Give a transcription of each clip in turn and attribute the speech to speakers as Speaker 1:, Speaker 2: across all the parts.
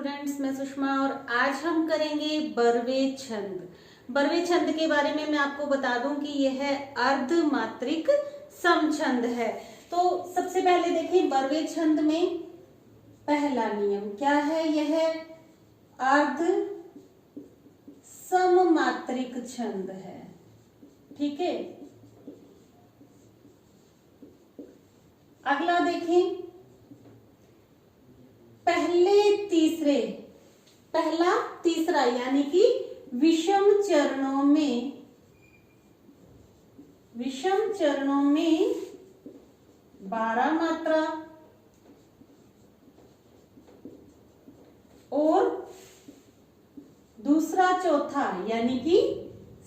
Speaker 1: Students, मैं सुषमा और आज हम करेंगे बरवे छंद। बरवे छंद के बारे में मैं आपको बता दूं कि यह अर्धमात्रिक समछंद है। तो सबसे पहले देखें, बरवे छंद में पहला नियम क्या है? यह अर्ध सममात्रिक छंद है। ठीक है, अगला देखें, पहला तीसरा यानी कि विषम चरणों में 12 मात्रा और दूसरा चौथा यानी कि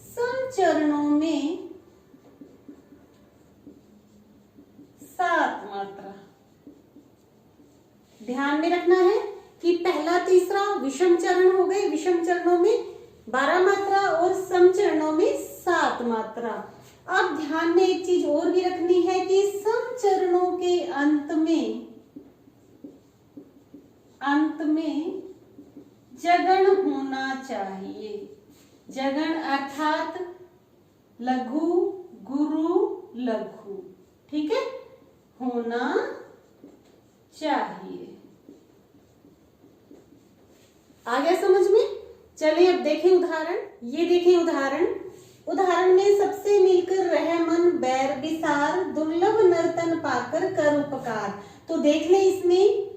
Speaker 1: सम चरणों में 7 मात्रा। ध्यान में रखना है कि पहला तीसरा विषम चरण हो गए, विषम चरणों में 12 मात्रा और सम चरणों में 7 मात्रा। अब ध्यान में एक चीज और भी रखनी है कि सम चरणों के अंत में जगन होना चाहिए। जगन अर्थात लघु गुरु लघु, ठीक है, होना चाहिए। आ गया समझ में? चलिए अब देखें उदाहरण। ये देखें उदाहरण में सबसे मिलकर रहमन बैर विसार दुर्लभ नर्तन पाकर कर उपकार। तो देख ले, इसमें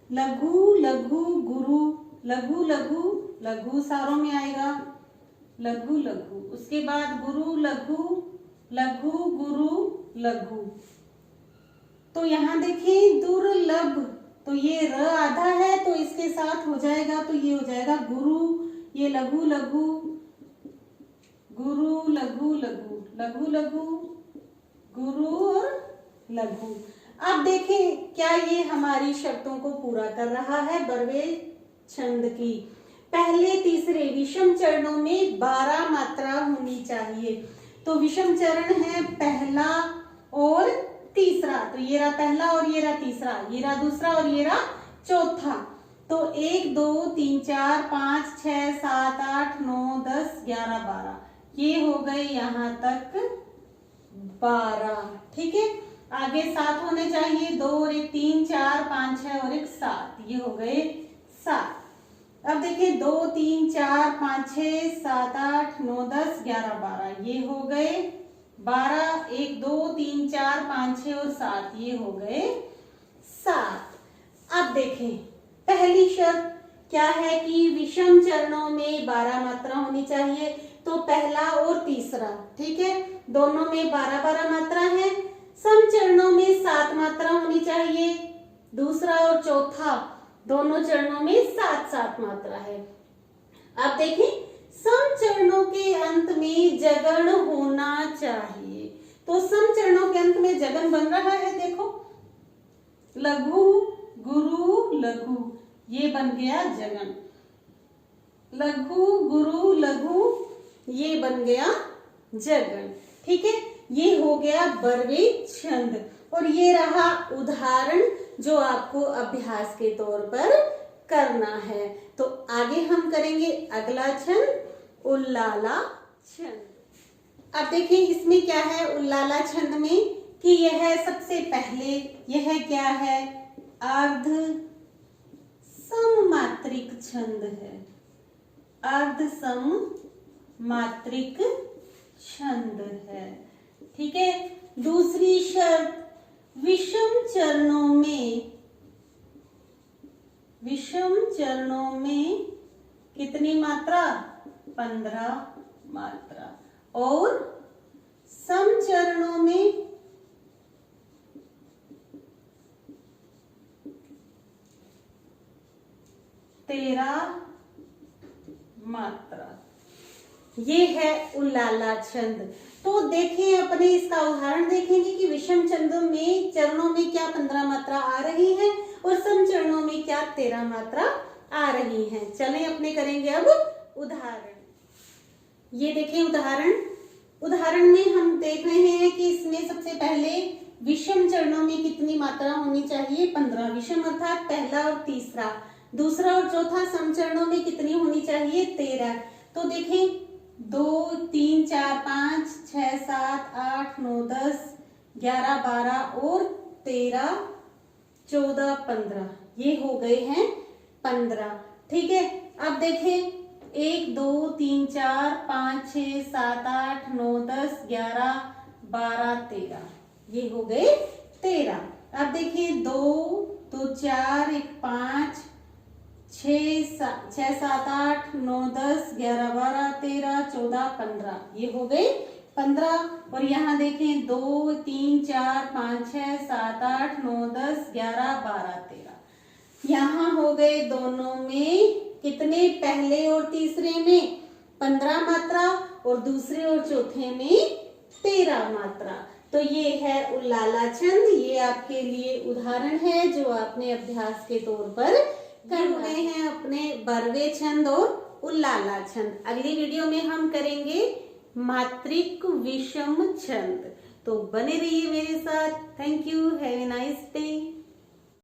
Speaker 1: लघु लघु गुरु, लघु लघु लघु सारों में आएगा लघु लघु, उसके बाद गुरु लघु लघु गुरु लघु। तो यहां देखें दुर्लभ, तो ये र आधा है तो इसके साथ हो जाएगा, तो ये हो जाएगा गुरु, ये लघु लघु गुरु लघु लघु लघु लघु गुरु और लघु। अब देखें क्या ये हमारी शर्तों को पूरा कर रहा है बरवे छंद की। पहले तीसरे विषम चरणों में 12 मात्रा होनी चाहिए। तो विषम चरण है पहला और तीसरा, तो ये रहा पहला और ये रहा तीसरा, ये रहा दूसरा और ये रहा चौथा। तो 1 2 3 4 5 6 7 8 9 10 11 12, ये हो गए यहां तक 12। ठीक है, आगे 7 होने चाहिए, 2 और 1 3 4 5 6 और 1 7, ये हो गए 7। अब देखिए 2 3 4 5 6 7 8 9 10 11 12, ये हो गए 12। 1 2 3 4 5 6 और 7, ये हो गए 7। अब देखें पहली शर्त क्या है कि विषम चरणों में 12 मात्रा होनी चाहिए। तो पहला और तीसरा, ठीक है, दोनों में 12 मात्रा है। सम चरणों में 7 मात्रा होनी चाहिए। दूसरा और चौथा दोनों चरणों में 7 मात्रा है। अब देखें सम चरणों के अंत में जगन होना चाहिए। तो सम चरणों के अंत में जगन बन रहा है, देखो लघु गुरु लघु, ये बन गया जगन। लघु गुरु लघु, ये बन गया जगन। ठीक है, ये हो गया बरवे छंद और ये रहा उदाहरण जो आपको अभ्यास के तौर पर करना है। तो आगे हम करेंगे अगला छंद उल्लाला छंद। अब देखिए इसमें क्या है उल्लाला छंद में कि यह सबसे पहले यह क्या है? अर्ध सममात्रिक छंद है। अर्ध सममात्रिक छंद है। ठीक है, दूसरी शर्त विषम चरणों में कितनी मात्रा? 15 मात्रा और सम चरणों में 13 मात्रा। ये है उल्लाला छंद। तो देखें अपने इसका उदाहरण देखेंगे कि विषम चरणों में क्या 15 मात्रा आ रही है और सम चरणों में क्या 13 मात्रा आ रही है। चलें अपने करेंगे अब उदाहरण। ये देखें उदाहरण में हम देख रहे हैं कि इसमें सबसे पहले विषम चरणों में कितनी मात्रा होनी चाहिए? 15। विषम अर्थात पहला और तीसरा, दूसरा और चौथा समचरणों में कितनी होनी चाहिए? 13। तो देखें 2 3 4 5 6 7 8 9 10 11 12 और 13 14 15, ये हो गए हैं 15। ठीक है, अब देखें 1 2 3 4 5 6 7 8 9 10 11 12 13, ये हो गए 13। अब देखिए 2 2 4 1 5 6 7 8 9 10 11 12 13 14 15, ये हो गए 15। और यहाँ देखें 2 3 4 5 6 7 8 9 10 11 12 13, यहाँ हो गए दोनों में कितने? पहले और तीसरे में 15 मात्रा और दूसरे और चौथे में 13 मात्रा। तो ये है उल्लाला छंद, ये आपके लिए उदाहरण है जो आपने अभ्यास के तौर पर कर गए हैं अपने बरवे छंद और उल्लाला छंद। अगली वीडियो में हम करेंगे मात्रिक विषम छंद। तो बने रहिए मेरे साथ। Thank you, have a nice day.